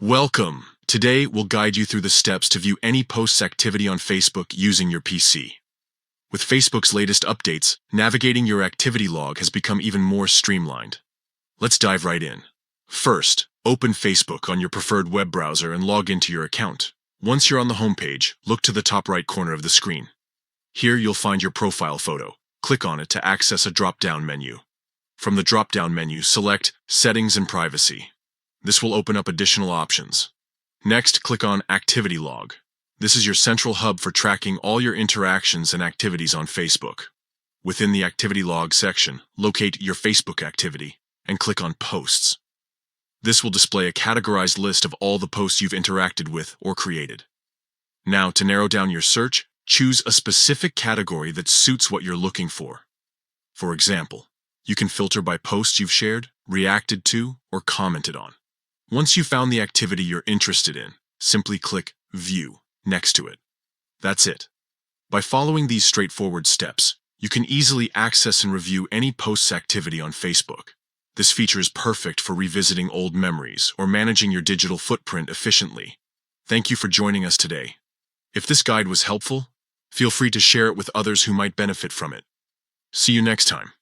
Welcome! Today, we'll guide you through the steps to view any post's activity on Facebook using your PC. With Facebook's latest updates, navigating your activity log has become even more streamlined. Let's dive right in. First, open Facebook on your preferred web browser and log into your account. Once you're on the homepage, look to the top right corner of the screen. Here you'll find your profile photo. Click on it to access a drop-down menu. From the drop-down menu, select Settings and Privacy. This will open up additional options. Next, click on Activity Log. This is your central hub for tracking all your interactions and activities on Facebook. Within the Activity Log section, locate your Facebook activity and click on Posts. This will display a categorized list of all the posts you've interacted with or created. Now, to narrow down your search, choose a specific category that suits what you're looking for. For example, you can filter by posts you've shared, reacted to, or commented on. Once you've found the activity you're interested in, simply click View next to it. That's it. By following these straightforward steps, you can easily access and review any post's activity on Facebook. This feature is perfect for revisiting old memories or managing your digital footprint efficiently. Thank you for joining us today. If this guide was helpful, feel free to share it with others who might benefit from it. See you next time.